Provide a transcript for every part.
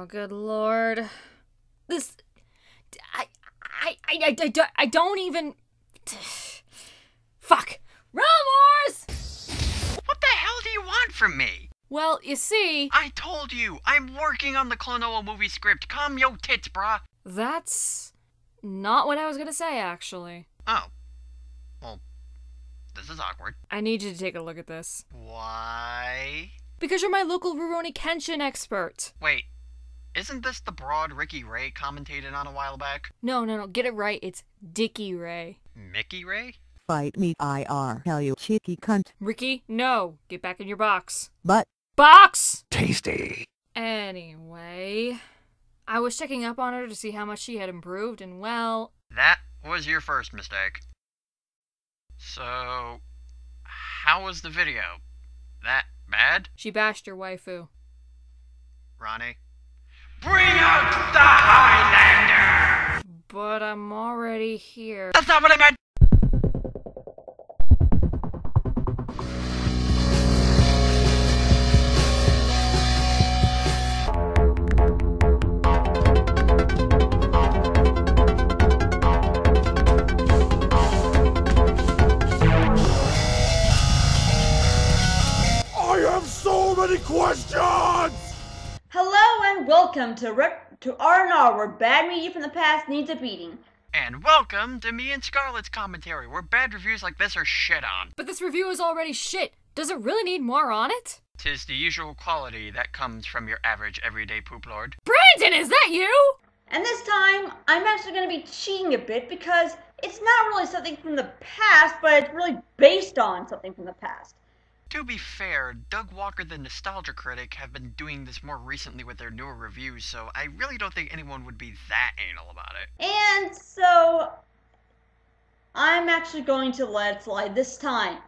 Oh, good lord. This... I don't even... Fuck. Realm Wars! What the hell do you want from me? Well, you see... I told you, I'm working on the Klonoa movie script. Calm yo tits, brah. That's... not what I was gonna say, actually. Oh. Well, this is awkward. I need you to take a look at this. Why? Because you're my local Rurouni Kenshin expert. Wait, isn't this the broad Ricky Ray commentated on a while back? No, get it right. It's Dicky Ray. Mickey Ray? Fight me, IR, you cheeky cunt. Ricky, no. Get back in your box. But... Box! Tasty. Anyway... I was checking up on her to see how much she had improved, and well... That was your first mistake. So... how was the video? That bad? She bashed your waifu. Ronnie? Bring out the Highlander! But I'm already here. That's not what I meant! So many questions! Hello and welcome to R&R, where bad media from the past needs a beating. And welcome to me and Scarlet's commentary, where bad reviews like this are shit on. But this review is already shit. Does it really need more on it? 'Tis the usual quality that comes from your average everyday poop lord. Brandon, is that you? And this time, I'm actually going to be cheating a bit because it's not really something from the past, but it's really based on something from the past. To be fair, Doug Walker the Nostalgia Critic have been doing this more recently with their newer reviews, so I really don't think anyone would be that anal about it. And so, I'm actually going to let it slide this time.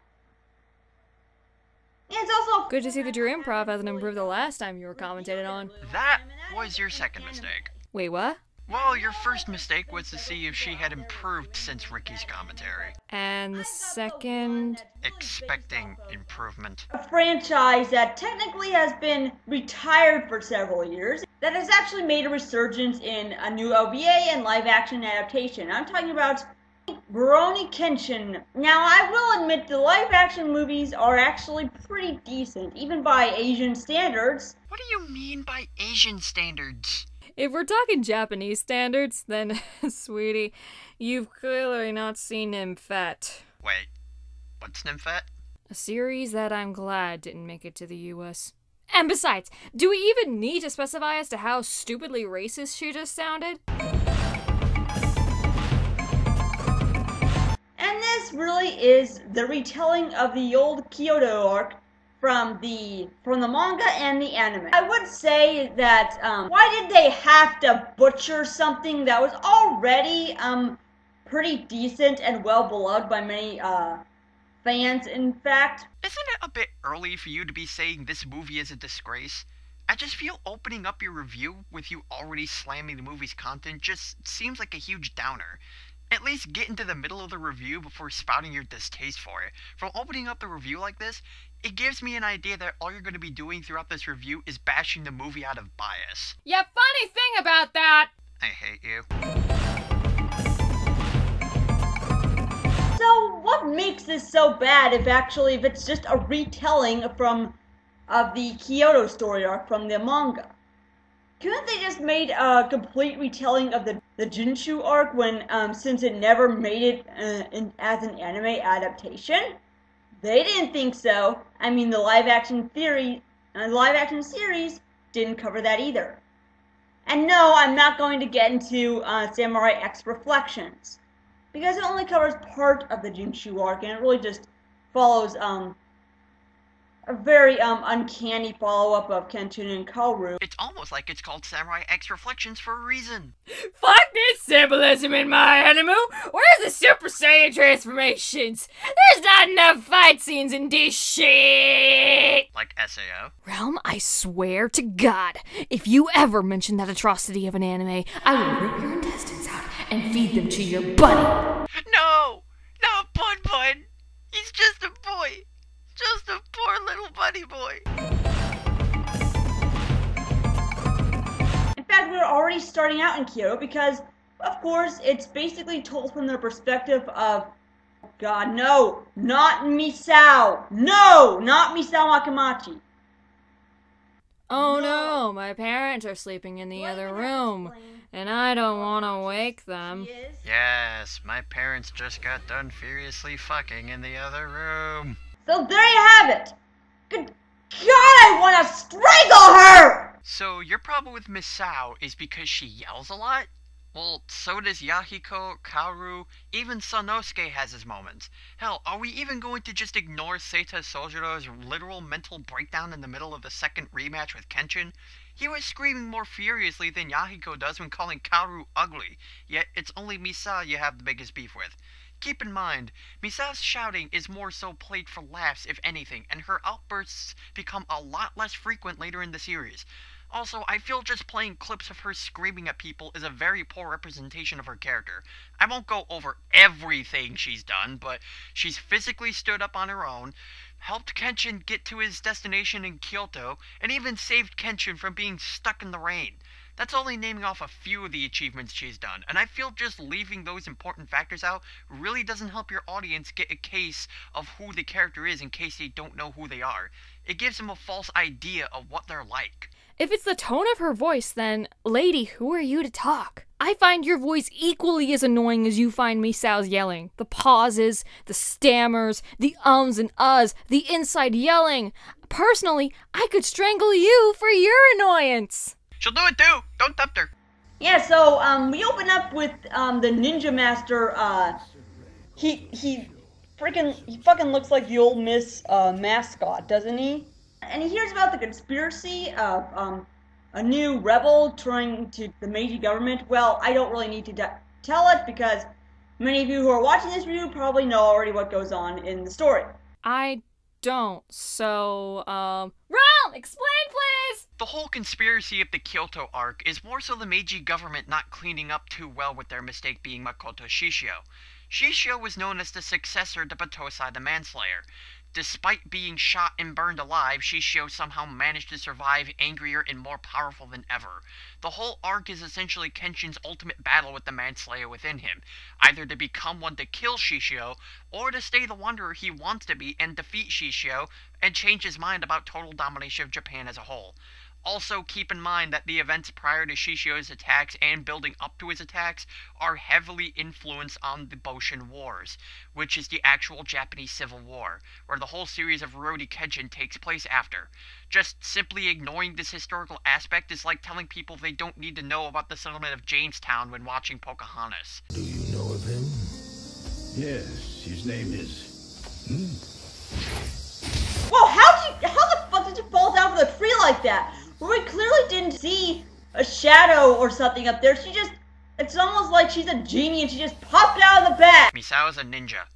And it's also good to see that your improv hasn't improved the last time you were commentated on. That was your second mistake. Wait, what? Well, your first mistake was to see if she had improved since Ricky's commentary. And the second? Expecting improvement. a franchise that technically has been retired for several years, that has actually made a resurgence in a new OVA and live-action adaptation. I'm talking about Rurouni Kenshin. Now, I will admit the live-action movies are actually pretty decent, even by Asian standards. What do you mean by Asian standards? If we're talking Japanese standards, then, sweetie, you've clearly not seen Nymphet. Wait, what's Nymphet? A series that I'm glad didn't make it to the US. And besides, do we even need to specify as to how stupidly racist she just sounded? And this really is the retelling of the old Kyoto arc from the manga and the anime. I would say that, why did they have to butcher something that was already, pretty decent and well beloved by many, fans, in fact? Isn't it a bit early for you to be saying this movie is a disgrace? I just feel opening up your review with you already slamming the movie's content just seems like a huge downer. At least get into the middle of the review before spouting your distaste for it. From opening up the review like this, it gives me an idea that all you're going to be doing throughout this review is bashing the movie out of bias. Yeah, funny thing about that! I hate you. So, what makes this so bad if it's just a retelling of the Kyoto story arc from the manga? Couldn't they just made a complete retelling of the Jinshu arc when, since it never made it as an anime adaptation? They didn't think so. I mean, the live-action series didn't cover that either. And no, I'm not going to get into Samurai X Reflections, because it only covers part of the Jinshu arc, and it really just follows a very uncanny follow-up of Kenshin and Kaoru. It's almost like it's called Samurai X Reflections for a reason. Fuck this symbolism in my anime! Where's the Super Saiyan transformations? There's not enough fight scenes in this shit! Like SAO? Realm, I swear to God, if you ever mention that atrocity of an anime, I will rip your intestines out and feed them to your buddy! No! Not Bun Bun! He's just a boy! Just a poor little bunny boy. already starting out in Kyoto because, of course, it's basically told from the perspective of, God, no, not Misao. No, not Misao Akamachi. Oh no, my parents are sleeping in the other room, and I don't want to wake them. Yes, my parents just got done furiously fucking in the other room. So there you have it. Good God, I want to strangle her! So your problem with Misao is because she yells a lot? Well, so does Yahiko, Kaoru, even Sanosuke has his moments. Hell, are we even going to just ignore Seita Sojiro's literal mental breakdown in the middle of the second rematch with Kenshin? He was screaming more furiously than Yahiko does when calling Kaoru ugly, yet it's only Misao you have the biggest beef with. Keep in mind, Misao's shouting is more so played for laughs if anything, and her outbursts become a lot less frequent later in the series. Also, I feel just playing clips of her screaming at people is a very poor representation of her character. I won't go over everything she's done, but she's physically stood up on her own, helped Kenshin get to his destination in Kyoto, and even saved Kenshin from being stuck in the rain. That's only naming off a few of the achievements she's done, and I feel just leaving those important factors out really doesn't help your audience get a case of who the character is in case they don't know who they are. It gives them a false idea of what they're like. If it's the tone of her voice, then, lady, who are you to talk? I find your voice equally as annoying as you find Misao's yelling. The pauses, the stammers, the ums and uhs, the inside yelling. Personally, I could strangle you for your annoyance. She'll do it too! Don't tempt her! Yeah, so, we open up with, the Ninja Master, he fucking looks like the old Miss, mascot, doesn't he? And he hears about the conspiracy of, a new rebel trying to the Meiji government. Well, I don't really need to tell it because many of you who are watching this review probably know already what goes on in the story. I don't, so, Realm, explain please! The whole conspiracy of the Kyoto arc is more so the Meiji government not cleaning up too well with their mistake being Makoto Shishio. Shishio was known as the successor to Batosai the Manslayer. Despite being shot and burned alive, Shishio somehow managed to survive angrier and more powerful than ever. The whole arc is essentially Kenshin's ultimate battle with the Manslayer within him, either to become one to kill Shishio, or to stay the wanderer he wants to be and defeat Shishio, and change his mind about total domination of Japan as a whole. Also, keep in mind that the events prior to Shishio's attacks and building up to his attacks are heavily influenced on the Boshin Wars, which is the actual Japanese Civil War, where the whole series of Rurouni Kenshin takes place after. Just simply ignoring this historical aspect is like telling people they don't need to know about the settlement of Jamestown when watching Pocahontas. Do you know of him? Yes, his name is... Whoa, how the fuck did you fall down from the tree like that? We clearly didn't see a shadow or something up there. It's almost like she's a genie and she just popped out of the bag. Misao is a ninja.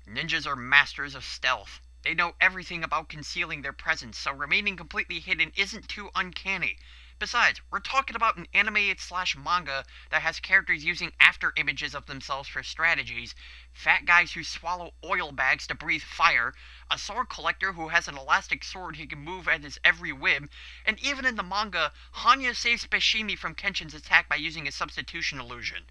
Ninjas are masters of stealth. They know everything about concealing their presence, so remaining completely hidden isn't too uncanny. Besides, we're talking about an anime/manga that has characters using after images of themselves for strategies, fat guys who swallow oil bags to breathe fire, a sword collector who has an elastic sword he can move at his every whim, and even in the manga, Hanya saves Bashimi from Kenshin's attack by using a substitution illusion.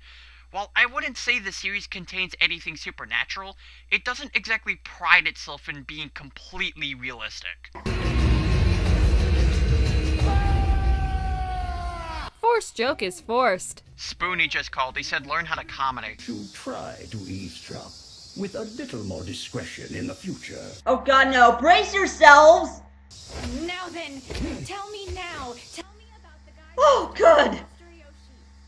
While I wouldn't say the series contains anything supernatural, it doesn't exactly pride itself in being completely realistic. Forced joke is forced. Spoonie just called. He said learn how to accommodate. To try to eavesdrop with a little more discretion in the future. Oh god, no. Brace yourselves! Now then, tell me now. Tell me about the guy. Oh, good.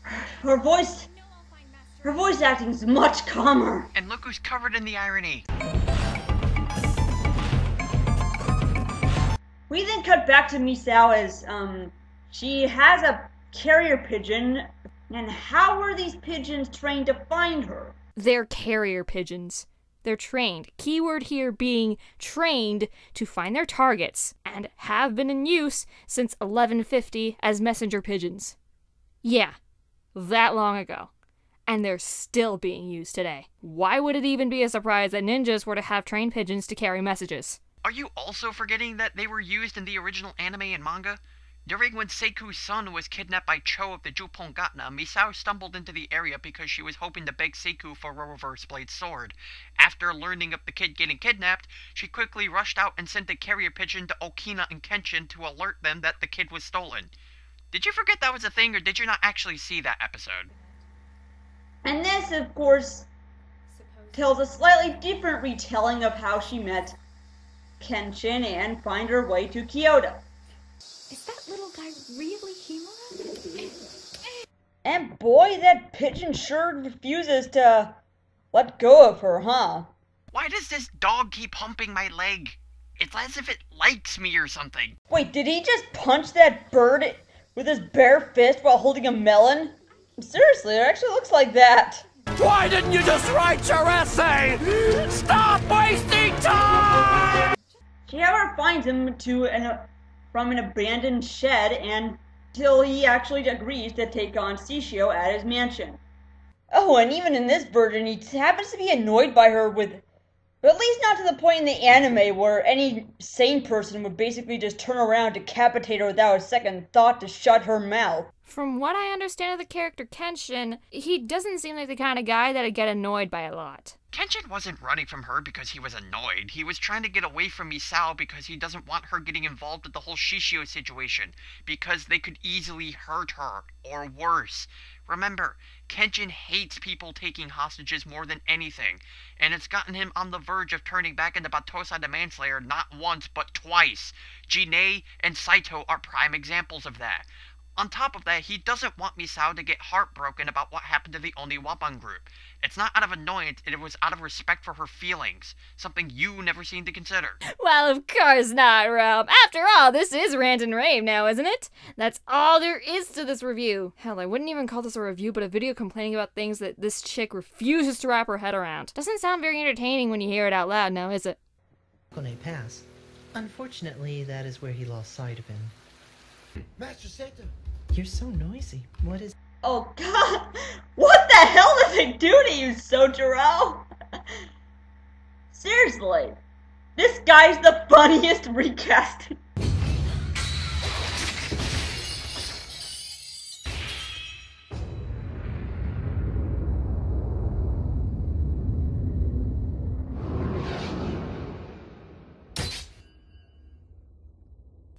Her voice I know I'll find Master. acting is much calmer. And look who's covered in the irony. We then cut back to Misao as, she has a carrier pigeon, and how were these pigeons trained to find her? They're carrier pigeons. They're trained. Keyword here being trained to find their targets, and have been in use since 1150 as messenger pigeons. Yeah, that long ago. And they're still being used today. Why would it even be a surprise that ninjas were to have trained pigeons to carry messages? Are you also forgetting that they were used in the original anime and manga? During when Seiku's son was kidnapped by Cho of the Jupongatna, Misao stumbled into the area because she was hoping to beg Seiku for a reverse blade sword. After learning of the kid getting kidnapped, she quickly rushed out and sent a carrier pigeon to Okina and Kenshin to alert them that the kid was stolen. Did you forget that was a thing, or did you not actually see that episode? And this, of course, tells a slightly different retelling of how she met Kenshin and find her way to Kyoto. Is that little guy really Himura? And boy, that pigeon sure refuses to let go of her, huh? Why does this dog keep humping my leg? It's as if it likes me or something. Wait, did he just punch that bird with his bare fist while holding a melon? Seriously, it actually looks like that. Why didn't you just write your essay? Stop wasting time! She however finds him from an abandoned shed until he actually agrees to take on Shishio at his mansion. Oh, and even in this version, he happens to be annoyed by her but at least not to the point in the anime where any sane person would basically just turn around and decapitate her without a second thought to shut her mouth. From what I understand of the character Kenshin, he doesn't seem like the kind of guy that'd get annoyed by a lot. Kenshin wasn't running from her because he was annoyed. He was trying to get away from Misao because he doesn't want her getting involved with the whole Shishio situation, because they could easily hurt her, or worse. Remember, Kenshin hates people taking hostages more than anything, and it's gotten him on the verge of turning back into Battosa the Manslayer not once but twice. Jinei and Saito are prime examples of that. On top of that, he doesn't want Misao to get heartbroken about what happened to the Oniwaban group. It's not out of annoyance, it was out of respect for her feelings, something you never seem to consider. Well, of course not, Rob. After all, this is Rant and Rave now, isn't it? That's all there is to this review. Hell, I wouldn't even call this a review, but a video complaining about things that this chick refuses to wrap her head around. Doesn't sound very entertaining when you hear it out loud now, is it? Kone Pass. Unfortunately, that is where he lost sight of him. Master Sato! You're so noisy. What is... Oh god! What the hell did they do to you, Sojiro? Seriously, this guy's the funniest recasting.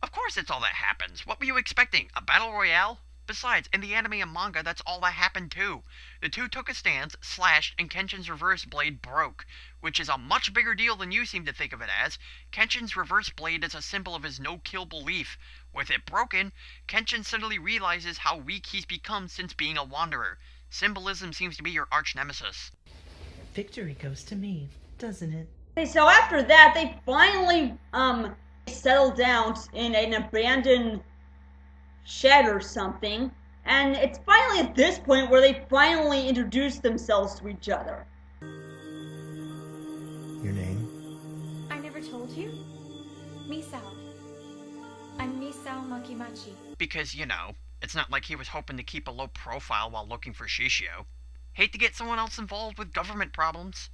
Of course it's all that happens. What were you expecting? A battle royale? Besides, in the anime and manga, that's all that happened too. The two took a stance, slashed, and Kenshin's reverse blade broke, which is a much bigger deal than you seem to think of it as. Kenshin's reverse blade is a symbol of his no-kill belief. With it broken, Kenshin suddenly realizes how weak he's become since being a wanderer. Symbolism seems to be your arch-nemesis. Victory goes to me, doesn't it? Okay, so after that, they finally, settle down in an abandoned shed or something, and it's finally at this point where they finally introduce themselves to each other. Your name? I never told you? Misao. I'm Misao Makimachi. Because, you know, it's not like he was hoping to keep a low profile while looking for Shishio. Hate to get someone else involved with government problems.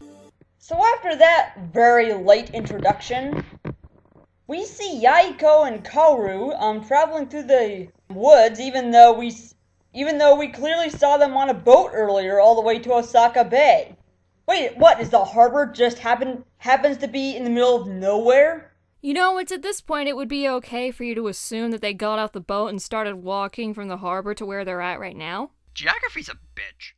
So after that very late introduction, we see Yaiko and Kaoru traveling through the woods, even though we clearly saw them on a boat earlier all the way to Osaka Bay. Wait, what, is the harbor just happens to be in the middle of nowhere? You know, it's at this point it would be okay for you to assume that they got off the boat and started walking from the harbor to where they're at right now. Geography's a bitch.